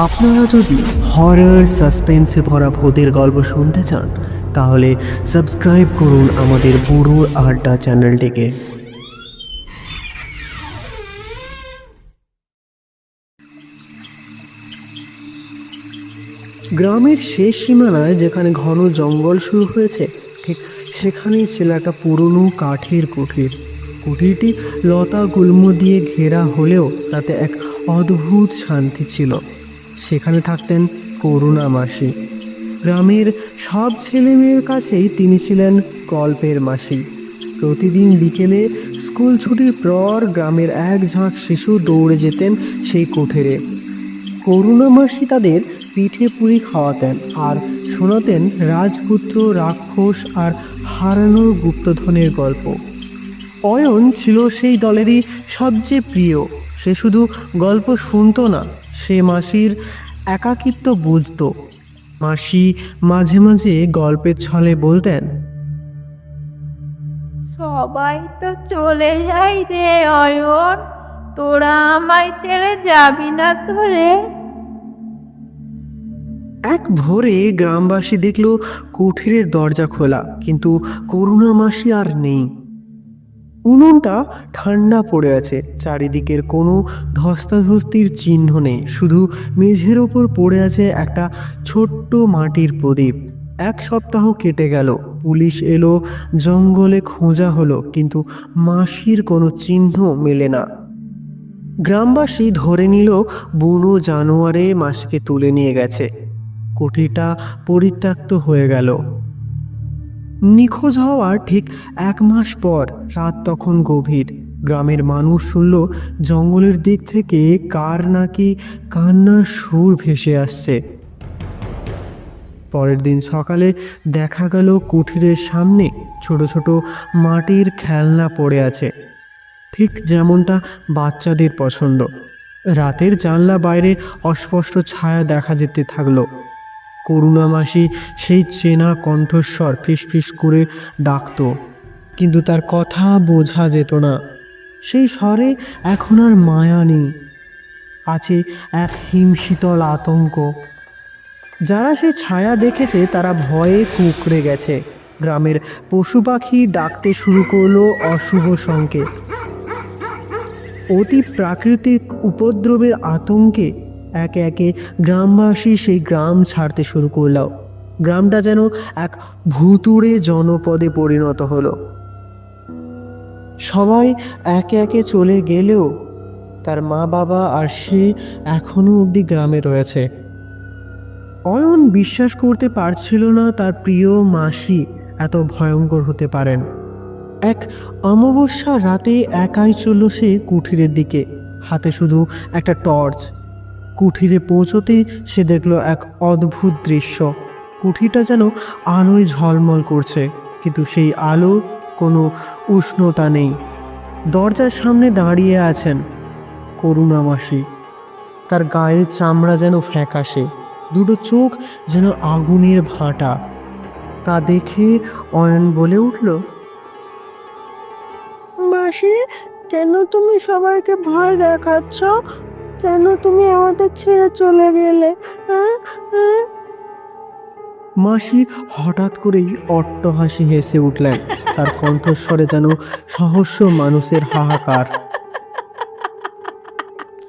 আপনারা যদি হরর সাসপেন্সে ভরা ভূতের গল্প শুনতে চান তাহলে সাবস্ক্রাইব করুন আমাদের বুড়োর আড্ডা চ্যানেলটিকে। গ্রামের শেষ সীমানায় যেখানে ঘন জঙ্গল শুরু হয়েছে ঠিক সেখানেই ছিল একটা পুরনো কাঠের কুঠির। কুঠিরটি লতা গুল্ম দিয়ে ঘেরা হলেও তাতে এক অদ্ভুত শান্তি ছিল। সেখানে থাকতেন করুণা মাসি। গ্রামের সব ছেলে মেয়ের কাছেই তিনি ছিলেন গল্পের মাসি। প্রতিদিন বিকেলে স্কুল ছুটির পর গ্রামের এক ঝাঁক শিশু দৌড়ে যেতেন সেই কুঠিরে। করুণা মাসি তাদের পিঠে পুরি খাওয়াতেন আর শোনাতেন রাজপুত্র, রাক্ষস আর হারানো গুপ্তধনের গল্প। অয়ন ছিল সেই দলেরই সবচেয়ে প্রিয়। সে শুধু গল্প শুনতো না, সে মাসির একাকিত্ব বুঝতো। মাসি মাঝে মাঝে গল্পের ছলে বলতেন, সবাই তো চলে যাই রে অয়ন, তোরা আমায় ছেড়ে যাবি না তো রে? এক ভোরে গ্রামবাসী দেখল কুঠিরের দরজা খোলা, কিন্তু করুণা মাসি আর নেই। উনুনটা ঠান্ডা পড়ে আছে, চারিদিকের কোনো ধস্তাধস্তির চিহ্ন নেই, শুধু মেঝের ওপর পড়ে আছে একটা ছোট্ট মাটির প্রদীপ। এক সপ্তাহ কেটে গেল, পুলিশ এলো, জঙ্গলে খোঁজা হলো, কিন্তু মাসির কোনো চিহ্ন মেলে না। গ্রামবাসী ধরে নিল বুনো জানোয়ারে মাসিকে তুলে নিয়ে গেছে। কুঠিরটা পরিত্যক্ত হয়ে গেল। নিখোঁজ হওয়ার ঠিক 1 মাস পর রাত তখন গভীর। গ্রামের মানুষ শুনল জঙ্গলের দিক থেকে কার নাকি কান্নার সুর ভেসে আসছে। পরের দিন সকালে দেখা গেল কুঠিরের সামনে ছোট ছোট মাটির খেলনা পড়ে আছে, ঠিক যেমনটা বাচ্চাদের পছন্দ। রাতের জানলা বাইরে অস্পষ্ট ছায়া দেখা যেতে থাকলো। করুণা মাসি সেই চেনা কণ্ঠস্বর ফিসফিস করে ডাকত, কিন্তু তার কথা বোঝা যেত না। সেই স্বরে এখন আর মায়া নেই, আছে এক হিমশীতল আতঙ্ক। যারা সেই ছায়া দেখেছে তারা ভয়ে কুঁকড়ে গেছে। গ্রামের পশু পাখি ডাকতে শুরু করলো অশুভ সংকেত। অতি প্রাকৃতিক উপদ্রবের আতঙ্কে একে একে গ্রামবাসী সেই গ্রাম ছাড়তে শুরু করল। গ্রামটা যেন এক ভুতুড়ে জনপদে পরিণত হলো। সবাই একে একে চলে গেলেও তার মা বাবা আর সে এখনো অবধি গ্রামে রয়েছে। অয়ন বিশ্বাস করতে পারছিল না তার প্রিয় মাসি এত ভয়ঙ্কর হতে পারেন। এক অমাবস্যা রাতে একাই চলল সে কুঠিরের দিকে, হাতে শুধু একটা টর্চ। কুঠিরে পৌঁছতেই সে দেখল এক অদ্ভুত দৃশ্য। কুঠিরটা যেন আলোয় ঝলমল করছে, কিন্তু সেই আলো কোনো উষ্ণতা নেই। দরজার সামনে দাঁড়িয়ে আছেন করুণা মাসি। তার গায়ের চামড়া যেন ফ্যাকাশে, দুটো চোখ যেন আগুনের ভাঁটা। তা দেখে অয়ন বলে উঠল, মাসি, কেন তুমি সবাইকে ভয় দেখাচ্ছ? কেন তুমি আমাদের ছেড়ে চলে গেলে? মাসি হঠাৎ করেই অট্টহাসি হেসে উঠলেন। তার কণ্ঠস্বরে যেন সহস্র মানুষের হাহাকার।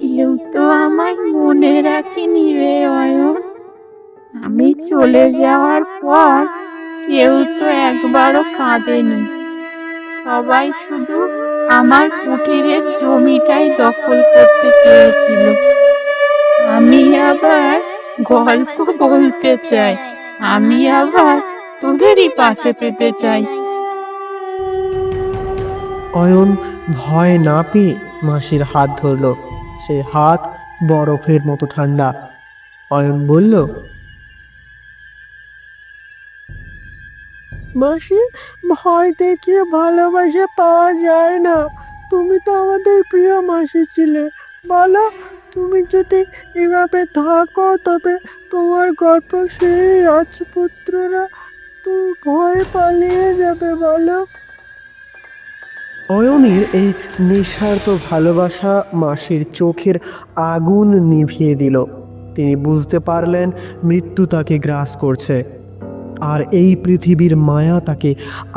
কেউ তো আমায় মনে রাখেনি রে অয়ন। আমি চলে যাওয়ার পর কেউ তো একবারও কাঁদেনি। সবাই শুধু আমার কুঠিরের জমিটাই দখল করতে চেয়েছিল। আমি আবার গল্প বলতে চাই, আমি আবার তোদেরই পাশে পেতে চাই। অয়ন ভয় না পেয়ে মাসির হাত ধরল। সে হাত বরফের মতো ঠান্ডা। অয়ন বলল, মাসি, ভয় দেখিয়ে ভালোবাসা পাওয়া যায় না। তুমি তো আমাদের প্রিয় মাসি ছিলে। বলো, তুমি যদি এভাবে থাকো তবে তোমার গল্প সেই রাজপুত্ররা তো ভয়ে পালিয়ে যাবে। বলো। অয়নের এই নিঃস্বার্থ ভালোবাসা মাসির চোখের আগুন নিভিয়ে দিল। তিনি বুঝতে পারলেন মৃত্যু তাকে গ্রাস করছে, আর এই পৃথিবীর মায়া তাকে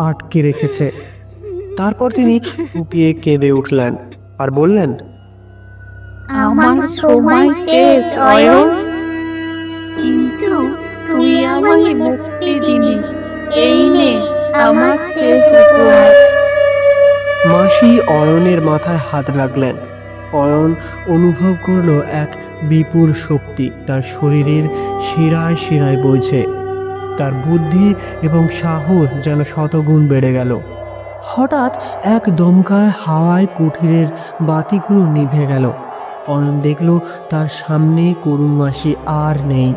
আটকে রেখেছে। তারপর তিনি ফুপিয়ে কেঁদে উঠলেন আর বললেন, আমার সময় শেষ অয়ন, কিন্তু তুই আমায় মুক্তি দিলি। এই নে আমার শেষ উপহার। মাসি অয়নের মাথায় হাত রাখলেন। অয়ন অনুভব করলো এক বিপুল শক্তি তার শরীরের শিরায় শিরায় বইছে। তার বুদ্ধি এবং সাহস যেন শতগুণ বেড়ে গেল। হঠাৎ এক দমকায় হাওয়ায় কুঠিরের বাতিগুলো নিভে গেল। অয়ন দেখল তার সামনে করুণ মাসি আর নেই,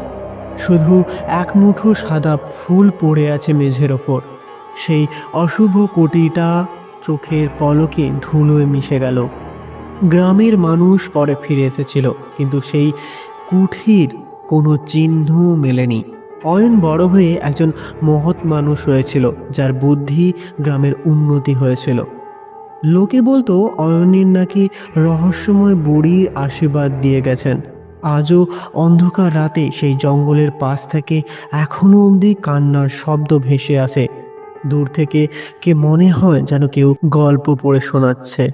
শুধু এক মুঠো সাদা ফুল পড়ে আছে মেঝের ওপর। সেই অশুভ কোটিটা চোখের পলকে ধুলোয় মিশে গেল। গ্রামের মানুষ পরে ফিরে এসেছিল, কিন্তু সেই কুঠির কোনো চিহ্ন মেলেনি। অয়ন বড় হয়ে একজন মহৎ মানুষ হয়েছিল, যার বুদ্ধি গ্রামের উন্নতি হয়েছিল। লোকে বলতো অয়নের নাকি রহস্যময় বুড়ি আশীর্বাদ দিয়ে গেছেন। আজও অন্ধকার রাতে সেই জঙ্গলের পাশ থেকে এখনো অবধি কান্নার শব্দ ভেসে আসে। দূর থেকে কে মনে হয় যেন কেউ গল্প পড়ে শোনাচ্ছে।